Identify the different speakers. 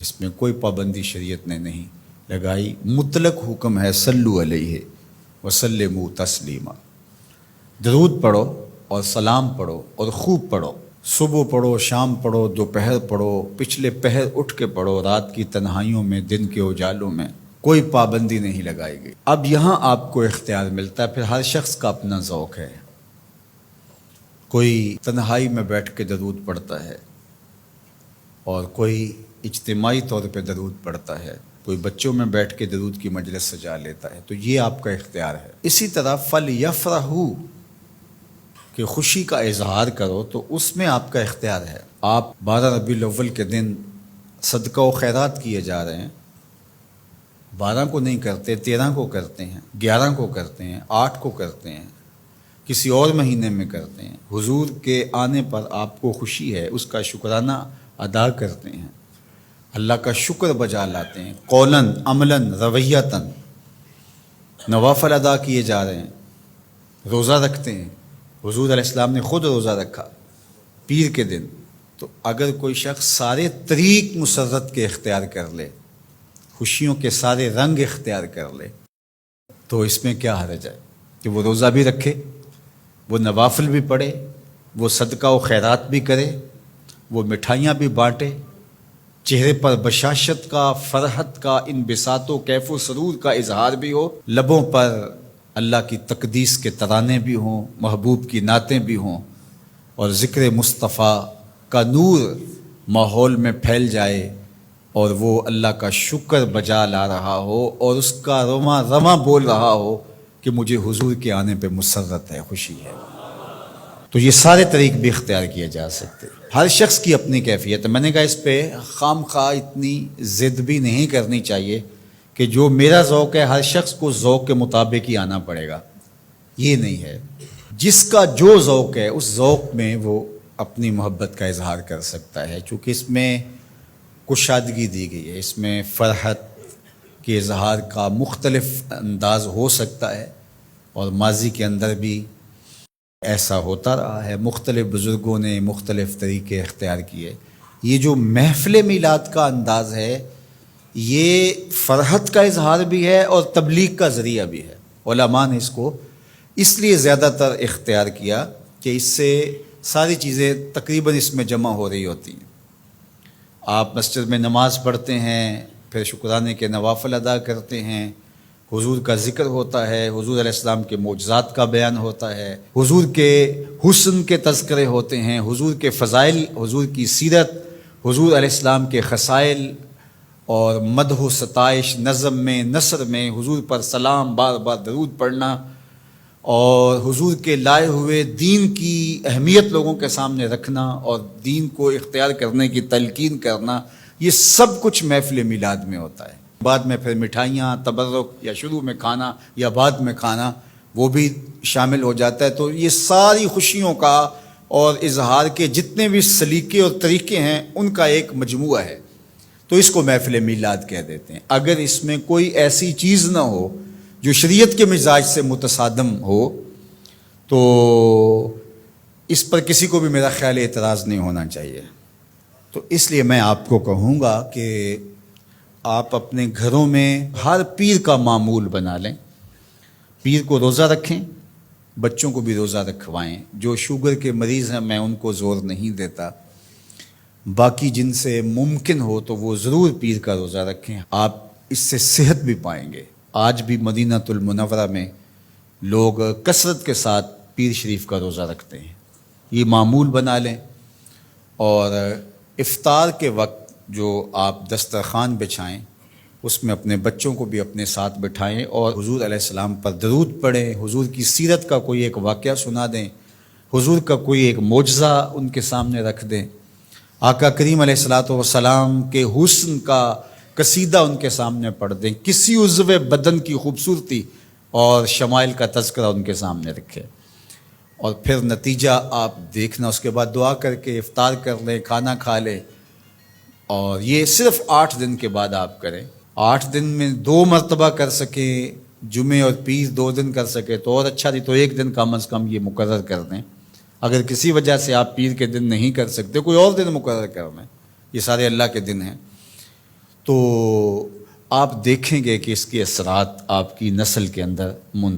Speaker 1: اس میں کوئی پابندی شریعت نے نہیں لگائی، مطلق حکم ہے صلو علیہ وسلموا تسلیما، درود پڑھو اور سلام پڑھو اور خوب پڑھو، صبح پڑھو، شام پڑھو، دوپہر پڑھو، پچھلے پہر اٹھ کے پڑھو، رات کی تنہائیوں میں، دن کے اجالوں میں، کوئی پابندی نہیں لگائی گئی۔ اب یہاں آپ کو اختیار ملتا ہے، پھر ہر شخص کا اپنا ذوق ہے، کوئی تنہائی میں بیٹھ کے درود پڑھتا ہے اور کوئی اجتماعی طور پہ درود پڑھتا ہے، کوئی بچوں میں بیٹھ کے درود کی مجلس سجا لیتا ہے، تو یہ آپ کا اختیار ہے۔ اسی طرح فَلْيَفْرَحُوا کہ خوشی کا اظہار کرو، تو اس میں آپ کا اختیار ہے۔ آپ 12 ربیع الاول کے دن صدقہ و خیرات کیے جا رہے ہیں، 12 کو نہیں کرتے، 13 کو کرتے ہیں، 11 کو کرتے ہیں، 8 کو کرتے ہیں، کسی اور مہینے میں کرتے ہیں، حضور کے آنے پر آپ کو خوشی ہے، اس کا شکرانہ ادا کرتے ہیں، اللہ کا شکر بجا لاتے ہیں، قولاً عملاً رویتاً، نوافل ادا کیے جا رہے ہیں، روزہ رکھتے ہیں، حضور علیہ السلام نے خود روزہ رکھا پیر کے دن۔ تو اگر کوئی شخص سارے طریق مسرت کے اختیار کر لے، خوشیوں کے سارے رنگ اختیار کر لے، تو اس میں کیا حرج ہے کہ وہ روزہ بھی رکھے، وہ نوافل بھی پڑھے، وہ صدقہ و خیرات بھی کرے، وہ مٹھائیاں بھی بانٹے، چہرے پر بشاشت کا، فرحت کا، انبساط و کیف و سرور کا اظہار بھی ہو، لبوں پر اللہ کی تقدیس کے ترانے بھی ہوں، محبوب کی نعتیں بھی ہوں، اور ذکر مصطفیٰ کا نور ماحول میں پھیل جائے، اور وہ اللہ کا شکر بجا لا رہا ہو اور اس کا رواں رواں بول رہا ہو کہ مجھے حضور کے آنے پہ مسرت ہے، خوشی ہے۔ تو یہ سارے طریق بھی اختیار کیے جا سکتے، ہر شخص کی اپنی کیفیت ہے۔ میں نے کہا اس پہ خام خواہ اتنی ضد بھی نہیں کرنی چاہیے کہ جو میرا ذوق ہے ہر شخص کو ذوق کے مطابق ہی آنا پڑے گا، یہ نہیں ہے۔ جس کا جو ذوق ہے اس ذوق میں وہ اپنی محبت کا اظہار کر سکتا ہے، چونکہ اس میں کشادگی دی گئی ہے، اس میں فرحت کے اظہار کا مختلف انداز ہو سکتا ہے، اور ماضی کے اندر بھی ایسا ہوتا رہا ہے، مختلف بزرگوں نے مختلف طریقے اختیار کیے۔ یہ جو محفل میلاد کا انداز ہے یہ فرحت کا اظہار بھی ہے اور تبلیغ کا ذریعہ بھی ہے۔ علماء نے اس کو اس لیے زیادہ تر اختیار کیا کہ اس سے ساری چیزیں تقریباً اس میں جمع ہو رہی ہوتی ہیں۔ آپ مسجد میں نماز پڑھتے ہیں، پھر شکرانے کے نوافل ادا کرتے ہیں، حضور کا ذکر ہوتا ہے، حضور علیہ السلام کے معجزات کا بیان ہوتا ہے، حضور کے حسن کے تذکرے ہوتے ہیں، حضور کے فضائل، حضور کی سیرت، حضور علیہ السلام کے خصائل، اور مدح و ستائش، نظم میں، نثر میں حضور پر سلام، بار بار درود پڑھنا، اور حضور کے لائے ہوئے دین کی اہمیت لوگوں کے سامنے رکھنا اور دین کو اختیار کرنے کی تلقین کرنا، یہ سب کچھ محفل میلاد میں ہوتا ہے۔ بعد میں پھر مٹھائیاں، تبرک، یا شروع میں کھانا یا بعد میں کھانا، وہ بھی شامل ہو جاتا ہے۔ تو یہ ساری خوشیوں کا اور اظہار کے جتنے بھی سلیقے اور طریقے ہیں ان کا ایک مجموعہ ہے، تو اس کو محفل میلاد کہہ دیتے ہیں۔ اگر اس میں کوئی ایسی چیز نہ ہو جو شریعت کے مزاج سے متصادم ہو تو اس پر کسی کو بھی میرا خیال اعتراض نہیں ہونا چاہیے۔ تو اس لیے میں آپ کو کہوں گا کہ آپ اپنے گھروں میں ہر پیر کا معمول بنا لیں، پیر کو روزہ رکھیں، بچوں کو بھی روزہ رکھوائیں۔ جو شوگر کے مریض ہیں میں ان کو زور نہیں دیتا، باقی جن سے ممکن ہو تو وہ ضرور پیر کا روزہ رکھیں، آپ اس سے صحت بھی پائیں گے۔ آج بھی مدینہ المنورہ میں لوگ کثرت کے ساتھ پیر شریف کا روزہ رکھتے ہیں، یہ معمول بنا لیں۔ اور افطار کے وقت جو آپ دسترخوان بچھائیں اس میں اپنے بچوں کو بھی اپنے ساتھ بٹھائیں اور حضور علیہ السلام پر درود پڑھیں، حضور کی سیرت کا کوئی ایک واقعہ سنا دیں، حضور کا کوئی ایک معجزہ ان کے سامنے رکھ دیں، آقا کریم علیہ الصلوۃ والسلام کے حسن کا قصیدہ ان کے سامنے پڑھ دیں، کسی عضو بدن کی خوبصورتی اور شمائل کا تذکرہ ان کے سامنے رکھیں، اور پھر نتیجہ آپ دیکھنا، اس کے بعد دعا کر کے افطار کر لیں، کھانا کھا لیں۔ اور یہ صرف 8 دن کے بعد آپ کریں، 8 دن میں 2 مرتبہ کر سکیں، جمعے اور پیر 2 دن کر سکے تو اور اچھا، نہیں تو 1 دن کم از کم یہ مقرر کر دیں۔ اگر کسی وجہ سے آپ پیر کے دن نہیں کر سکتے، کوئی اور دن مقرر کر دیں، یہ سارے اللہ کے دن ہیں۔ تو آپ دیکھیں گے کہ اس کے اثرات آپ کی نسل کے اندر